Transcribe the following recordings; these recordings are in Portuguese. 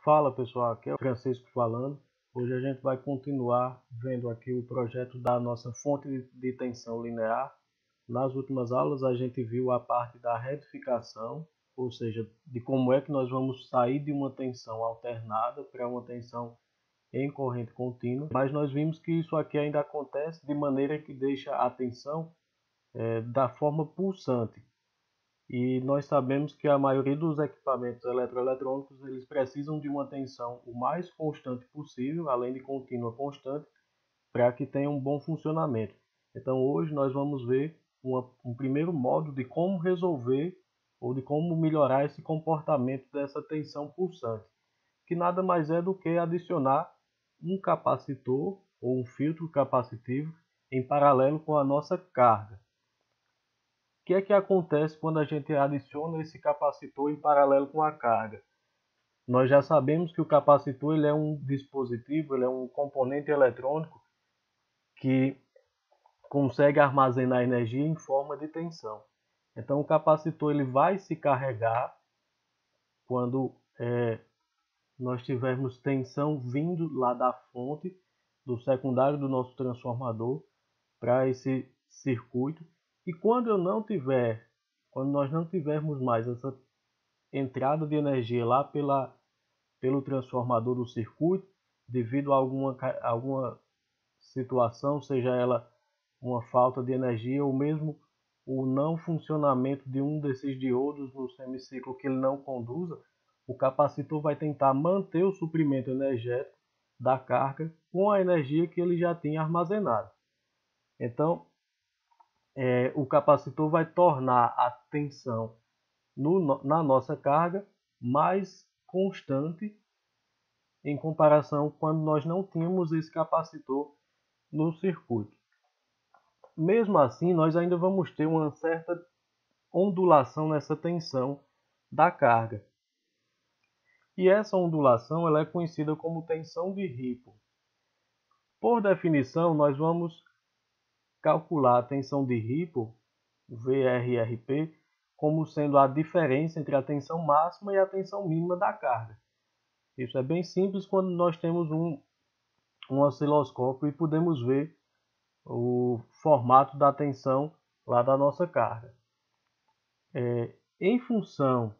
Fala pessoal, aqui é o Francisco falando. Hoje a gente vai continuar vendo aqui o projeto da nossa fonte de tensão linear. Nas últimas aulas a gente viu a parte da retificação, ou seja, de como é que nós vamos sair de uma tensão alternada para uma tensão em corrente contínua. Mas nós vimos que isso aqui ainda acontece de maneira que deixa a tensão da forma pulsante. E nós sabemos que a maioria dos equipamentos eletroeletrônicos eles precisam de uma tensão o mais constante possível, além de contínua constante, para que tenha um bom funcionamento. Então hoje nós vamos ver um primeiro modo de como resolver ou de como melhorar esse comportamento dessa tensão pulsante, que nada mais é do que adicionar um capacitor ou um filtro capacitivo em paralelo com a nossa carga. O que é que acontece quando a gente adiciona esse capacitor em paralelo com a carga? Nós já sabemos que o capacitor ele é um dispositivo, ele é um componente eletrônico que consegue armazenar energia em forma de tensão. Então o capacitor ele vai se carregar quando nós tivermos tensão vindo lá da fonte, do secundário do nosso transformador, para esse circuito. E quando nós não tivermos mais essa entrada de energia lá pelo transformador do circuito, devido a alguma situação, seja ela uma falta de energia ou mesmo o não funcionamento de um desses diodos no semiciclo que ele não conduza, o capacitor vai tentar manter o suprimento energético da carga com a energia que ele já tinha armazenado. Então, o capacitor vai tornar a tensão na nossa carga mais constante em comparação quando nós não tínhamos esse capacitor no circuito. Mesmo assim, nós ainda vamos ter uma certa ondulação nessa tensão da carga. E essa ondulação ela é conhecida como tensão de Ripple. Por definição, nós vamos calcular a tensão de Ripple, VRRP, como sendo a diferença entre a tensão máxima e a tensão mínima da carga. Isso é bem simples quando nós temos um osciloscópio e podemos ver o formato da tensão lá da nossa carga. Em função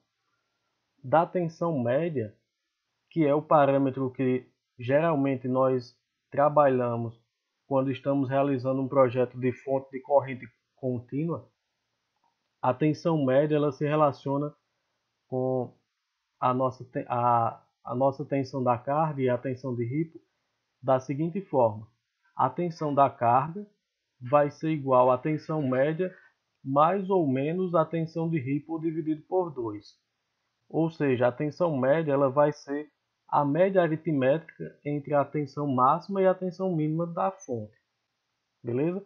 da tensão média, que é o parâmetro que geralmente nós trabalhamos quando estamos realizando um projeto de fonte de corrente contínua, a tensão média ela se relaciona com a nossa tensão da carga e a tensão de Ripple da seguinte forma: a tensão da carga vai ser igual à tensão média mais ou menos a tensão de Ripple dividido por 2. Ou seja, a tensão média ela vai ser a média aritmética entre a tensão máxima e a tensão mínima da fonte. Beleza?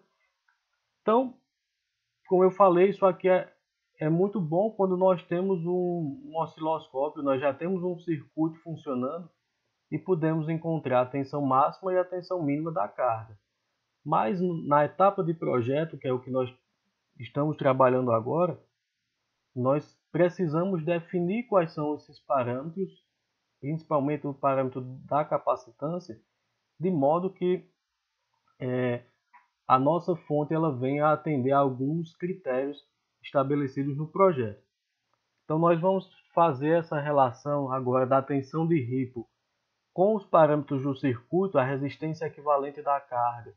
Então, como eu falei, isso aqui é muito bom quando nós temos um osciloscópio, nós já temos um circuito funcionando e podemos encontrar a tensão máxima e a tensão mínima da carga. Mas na etapa de projeto, que é o que nós estamos trabalhando agora, nós precisamos definir quais são esses parâmetros, principalmente o parâmetro da capacitância, de modo que a nossa fonte ela venha a atender a alguns critérios estabelecidos no projeto. Então nós vamos fazer essa relação agora da tensão de Ripple com os parâmetros do circuito, a resistência equivalente da carga,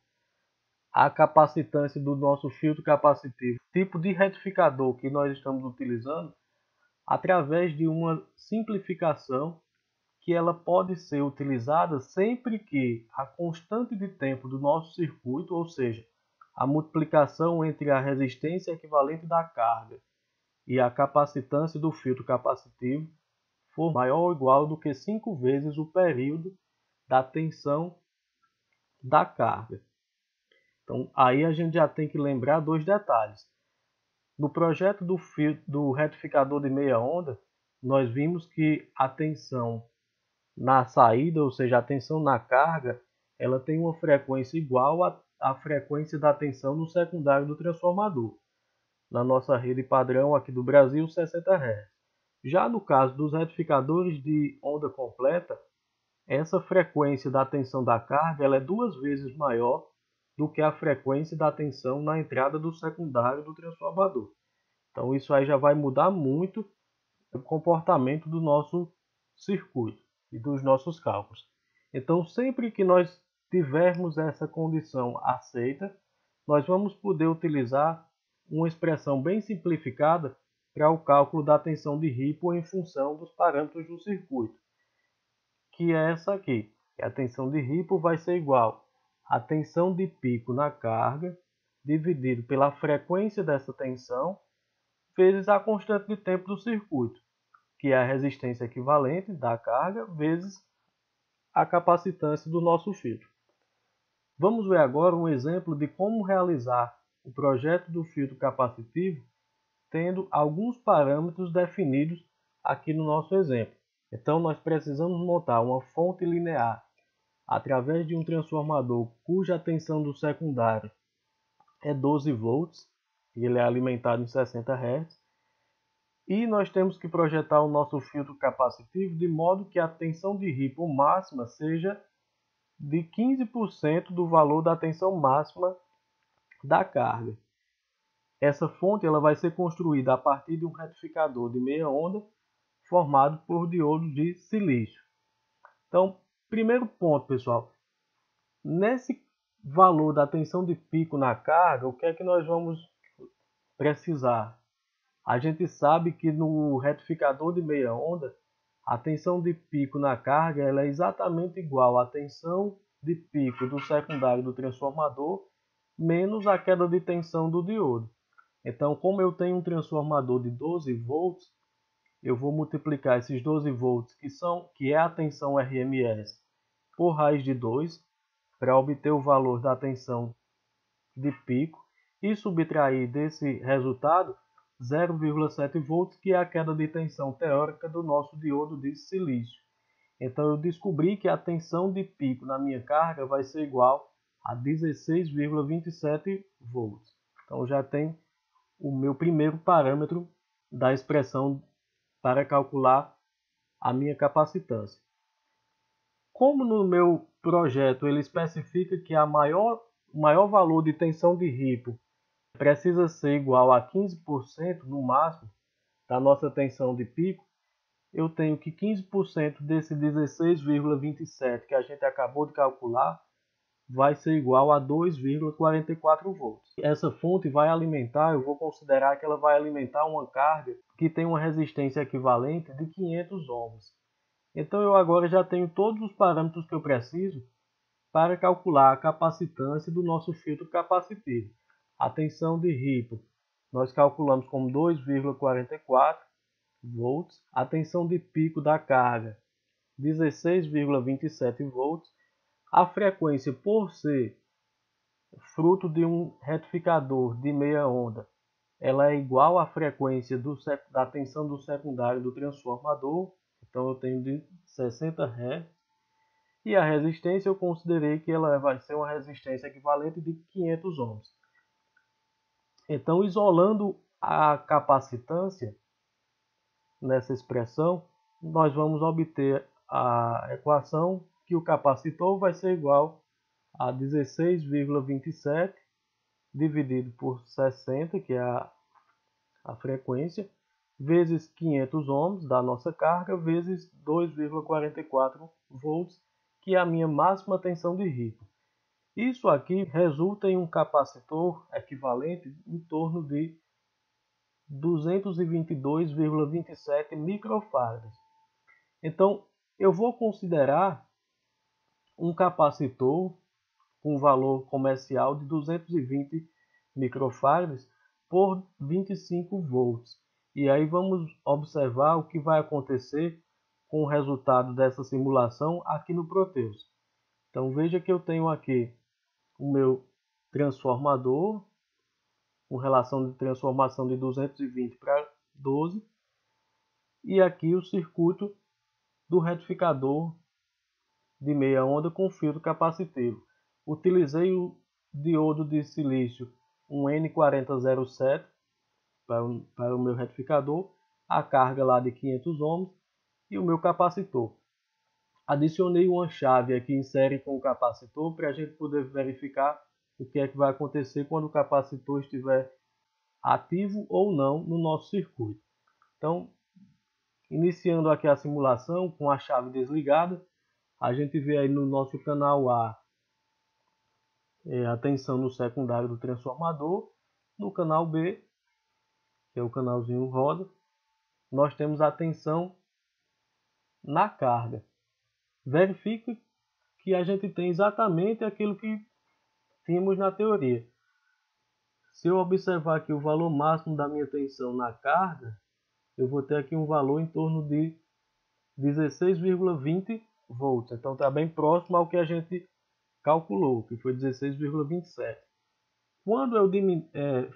a capacitância do nosso filtro capacitivo, tipo de retificador que nós estamos utilizando, através de uma simplificação que ela pode ser utilizada sempre que a constante de tempo do nosso circuito, ou seja, a multiplicação entre a resistência equivalente da carga e a capacitância do filtro capacitivo, for maior ou igual do que 5 vezes o período da tensão da carga. Então, aí a gente já tem que lembrar dois detalhes. No projeto do retificador de meia onda, nós vimos que a tensão na saída, ou seja, a tensão na carga, ela tem uma frequência igual à frequência da tensão no secundário do transformador. Na nossa rede padrão aqui do Brasil, 60 Hz. Já no caso dos retificadores de onda completa, essa frequência da tensão da carga ela é 2 vezes maior do que a frequência da tensão na entrada do secundário do transformador. Então isso aí já vai mudar muito o comportamento do nosso circuito e dos nossos cálculos. Então sempre que nós tivermos essa condição aceita, nós vamos poder utilizar uma expressão bem simplificada para o cálculo da tensão de Ripple em função dos parâmetros do circuito, que é essa aqui. A tensão de Ripple vai ser igual à tensão de pico na carga dividido pela frequência dessa tensão vezes a constante de tempo do circuito, que é a resistência equivalente da carga vezes a capacitância do nosso filtro. Vamos ver agora um exemplo de como realizar o projeto do filtro capacitivo tendo alguns parâmetros definidos aqui no nosso exemplo. Então nós precisamos montar uma fonte linear através de um transformador cuja tensão do secundário é 12 volts e ele é alimentado em 60 Hz. E nós temos que projetar o nosso filtro capacitivo de modo que a tensão de Ripple máxima seja de 15% do valor da tensão máxima da carga. Essa fonte ela vai ser construída a partir de um retificador de meia onda formado por diodo de silício. Então, primeiro ponto, pessoal, nesse valor da tensão de pico na carga, o que é que nós vamos precisar? A gente sabe que no retificador de meia onda, a tensão de pico na carga ela é exatamente igual à tensão de pico do secundário do transformador menos a queda de tensão do diodo. Então, como eu tenho um transformador de 12 volts, eu vou multiplicar esses 12 volts, que é a tensão RMS, por raiz de 2, para obter o valor da tensão de pico, e subtrair desse resultado 0,7 volts, que é a queda de tensão teórica do nosso diodo de silício. Então eu descobri que a tensão de pico na minha carga vai ser igual a 16,27 volts. Então já tem o meu primeiro parâmetro da expressão para calcular a minha capacitância. Como no meu projeto ele especifica que o maior valor de tensão de Ripple precisa ser igual a 15% no máximo da nossa tensão de pico, eu tenho que 15% desse 16,27 que a gente acabou de calcular vai ser igual a 2,44 volts. Essa fonte vai alimentar, eu vou considerar que ela vai alimentar uma carga que tem uma resistência equivalente de 500 ohms. Então eu agora já tenho todos os parâmetros que eu preciso para calcular a capacitância do nosso filtro capacitivo. A tensão de Ripple nós calculamos como 2,44 volts. A tensão de pico da carga 16,27 volts. A frequência, por ser fruto de um retificador de meia onda, ela é igual à frequência da tensão do secundário do transformador. Então eu tenho de 60 Hz. E a resistência eu considerei que ela vai ser uma resistência equivalente de 500 ohms. Então, isolando a capacitância nessa expressão, nós vamos obter a equação que o capacitor vai ser igual a 16,27 dividido por 60, que é a frequência, vezes 500 ohms da nossa carga, vezes 2,44 volts, que é a minha máxima tensão de Ripple. Isso aqui resulta em um capacitor equivalente em torno de 222,27 microfarads. Então, eu vou considerar um capacitor com valor comercial de 220 microfarads por 25 volts. E aí vamos observar o que vai acontecer com o resultado dessa simulação aqui no Proteus. Então veja que eu tenho aqui o meu transformador com relação de transformação de 220 para 12 e aqui o circuito do retificador de meia onda com filtro capacitivo. Utilizei o diodo de silício, um N4007 para o meu retificador a carga lá de 500 ohms e o meu capacitor. Adicionei uma chave aqui em série com o capacitor para a gente poder verificar o que é que vai acontecer quando o capacitor estiver ativo ou não no nosso circuito. Então, iniciando aqui a simulação com a chave desligada, a gente vê aí no nosso canal A a tensão no secundário do transformador. No canal B, que é o canalzinho roda, nós temos a tensão na carga. Verifique que a gente tem exatamente aquilo que tínhamos na teoria. Se eu observar aqui o valor máximo da minha tensão na carga, eu vou ter aqui um valor em torno de 16,20 volts. Então está bem próximo ao que a gente calculou, que foi 16,27. Quando eu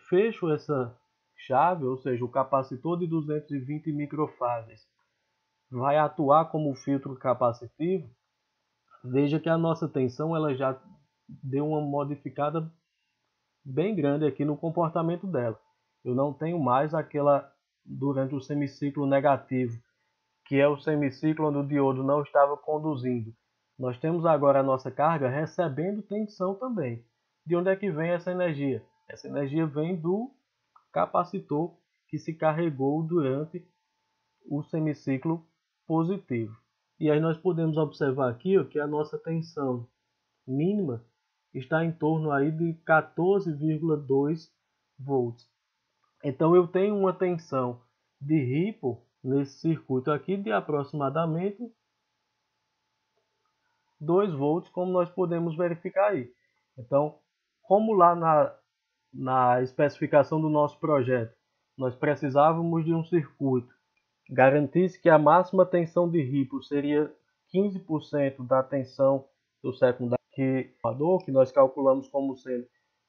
fecho essa chave, ou seja, o capacitor de 220 microfarads vai atuar como filtro capacitivo, veja que a nossa tensão ela já deu uma modificada bem grande aqui no comportamento dela. Eu não tenho mais aquela durante o semiciclo negativo, que é o semiciclo onde o diodo não estava conduzindo. Nós temos agora a nossa carga recebendo tensão também. De onde é que vem essa energia? Essa energia vem do capacitor que se carregou durante o semiciclo positivo. E aí nós podemos observar aqui que a nossa tensão mínima está em torno aí de 14,2 volts. Então eu tenho uma tensão de Ripple nesse circuito aqui de aproximadamente 2 volts, como nós podemos verificar aí. Então, como lá na especificação do nosso projeto, nós precisávamos de um circuito garantisse que a máxima tensão de Ripple seria 15% da tensão do secundário, que nós calculamos como sendo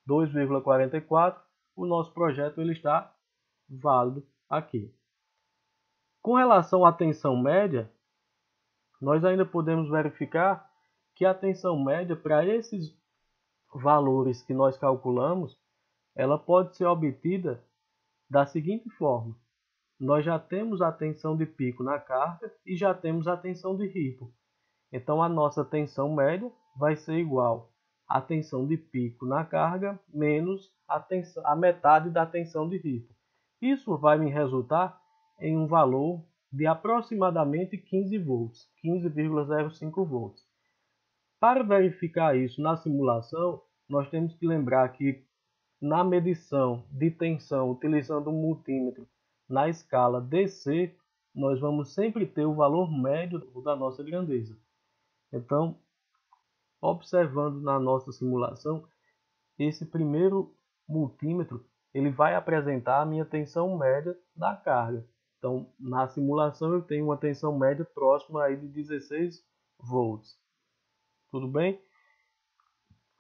2,44, o nosso projeto ele está válido aqui. Com relação à tensão média, nós ainda podemos verificar que a tensão média para esses valores que nós calculamos, ela pode ser obtida da seguinte forma. Nós já temos a tensão de pico na carga e já temos a tensão de Ripple. Então a nossa tensão média vai ser igual à tensão de pico na carga menos a metade da tensão de Ripple. Isso vai me resultar em um valor de aproximadamente 15 volts, 15,05 volts. Para verificar isso na simulação, nós temos que lembrar que na medição de tensão utilizando um multímetro na escala DC, nós vamos sempre ter o valor médio da nossa grandeza. Então, observando na nossa simulação, esse primeiro multímetro ele vai apresentar a minha tensão média da carga. Então, na simulação eu tenho uma tensão média próxima aí de 16 volts. Tudo bem?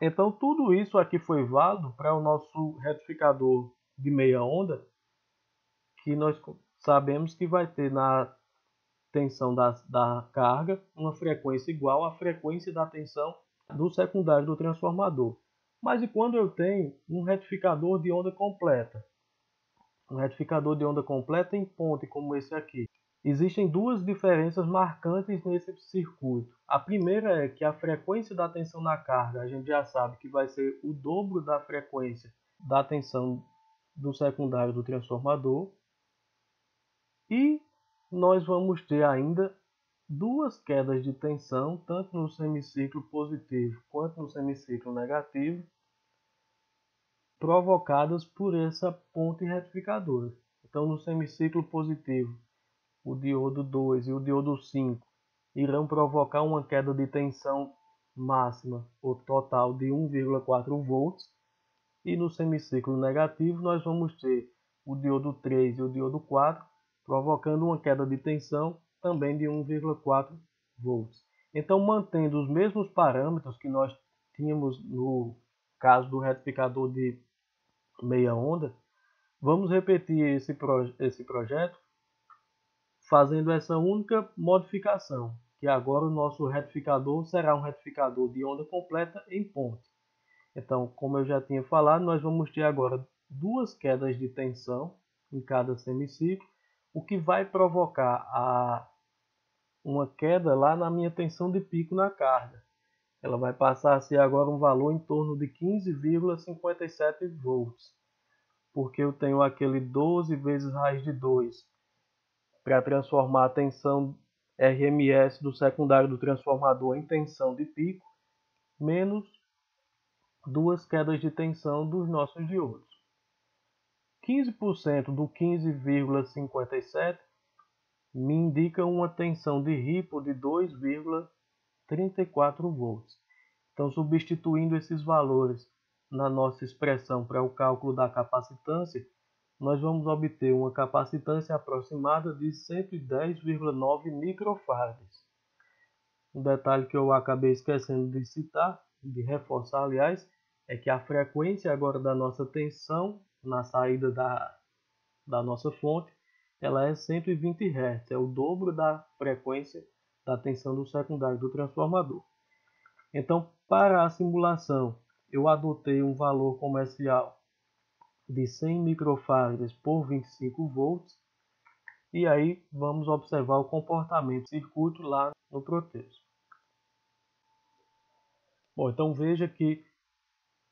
Então, tudo isso aqui foi válido para o nosso retificador de meia onda, que nós sabemos que vai ter na tensão da carga uma frequência igual à frequência da tensão do secundário do transformador. Mas e quando eu tenho um retificador de onda completa? Um retificador de onda completa em ponte, como esse aqui. Existem duas diferenças marcantes nesse circuito. A primeira é que a frequência da tensão na carga, a gente já sabe que vai ser o dobro da frequência da tensão do secundário do transformador. E nós vamos ter ainda duas quedas de tensão, tanto no semiciclo positivo quanto no semiciclo negativo, provocadas por essa ponte retificadora. Então, no semiciclo positivo, o diodo 2 e o diodo 5 irão provocar uma queda de tensão máxima, ou total, de 1,4 volts. E no semiciclo negativo, nós vamos ter o diodo 3 e o diodo 4, provocando uma queda de tensão também de 1,4 volts. Então, mantendo os mesmos parâmetros que nós tínhamos no caso do retificador de meia onda, vamos repetir esse projeto fazendo essa única modificação, que agora o nosso retificador será um retificador de onda completa em ponte. Então, como eu já tinha falado, nós vamos ter agora duas quedas de tensão em cada semiciclo, o que vai provocar uma queda lá na minha tensão de pico na carga. Ela vai passar a ser agora um valor em torno de 15,57 volts, porque eu tenho aquele 12 vezes raiz de 2 para transformar a tensão RMS do secundário do transformador em tensão de pico, menos duas quedas de tensão dos nossos diodos. 15% do 15,57 me indica uma tensão de Ripple de 2,34 volts. Então, substituindo esses valores na nossa expressão para o cálculo da capacitância, nós vamos obter uma capacitância aproximada de 110,9 microfarads. Um detalhe que eu acabei esquecendo de citar, de reforçar, aliás, é que a frequência agora da nossa tensão na saída da nossa fonte, ela é 120 Hz, é o dobro da frequência da tensão do secundário do transformador. Então, para a simulação, eu adotei um valor comercial de 100 microfarads por 25 volts, e aí vamos observar o comportamento do circuito lá no Proteus. Bom, então veja que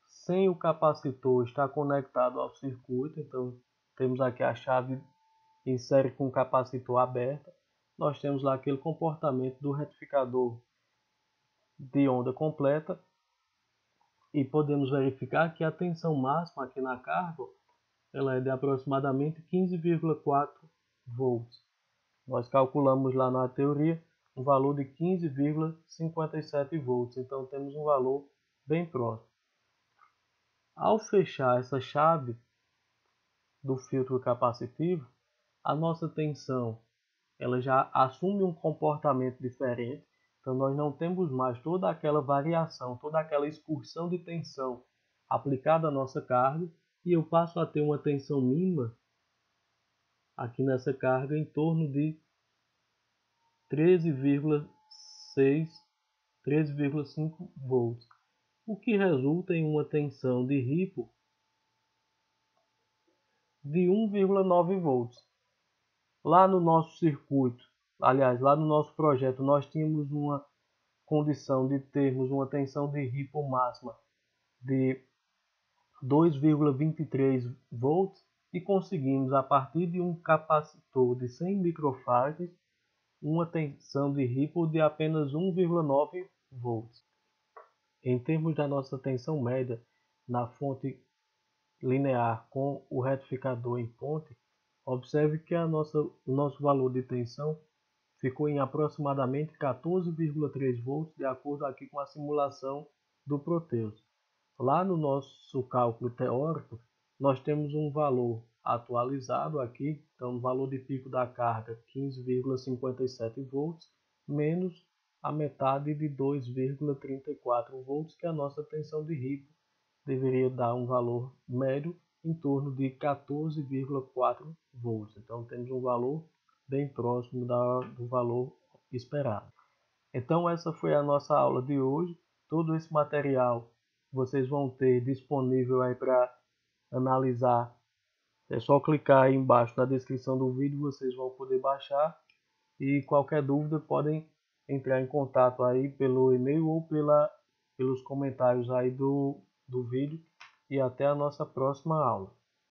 sem o capacitor está conectado ao circuito, então temos aqui a chave em série com o capacitor aberta, nós temos lá aquele comportamento do retificador de onda completa, e podemos verificar que a tensão máxima aqui na carga ela é de aproximadamente 15,4 volts. Nós calculamos lá na teoria um valor de 15,57 volts, então temos um valor bem próximo. Ao fechar essa chave do filtro capacitivo, a nossa tensão ela já assume um comportamento diferente, então nós não temos mais toda aquela variação, toda aquela excursão de tensão aplicada à nossa carga, e eu passo a ter uma tensão mínima aqui nessa carga em torno de 13,6, 13,5 volts, o que resulta em uma tensão de Ripple de 1,9 volts. Lá no nosso circuito, aliás, lá no nosso projeto, nós tínhamos uma condição de termos uma tensão de Ripple máxima de 2,23 volts e conseguimos, a partir de um capacitor de 100 microfarads, uma tensão de Ripple de apenas 1,9 volts. Em termos da nossa tensão média na fonte linear com o retificador em ponte, observe que o nosso valor de tensão ficou em aproximadamente 14,3 volts, de acordo aqui com a simulação do Proteus. Lá no nosso cálculo teórico, nós temos um valor atualizado aqui, então o valor de pico da carga 15,57 volts, menos a metade de 2,34 volts, que é a nossa tensão de Ripple deveria dar um valor médio em torno de 14,4 volts. Então temos um valor bem próximo do valor esperado. Então essa foi a nossa aula de hoje. Todo esse material vocês vão ter disponível aí para analisar. É só clicar aí embaixo na descrição do vídeo, vocês vão poder baixar, e qualquer dúvida podem entrar em contato aí pelo e-mail ou pelos comentários aí do vídeo, e até a nossa próxima aula.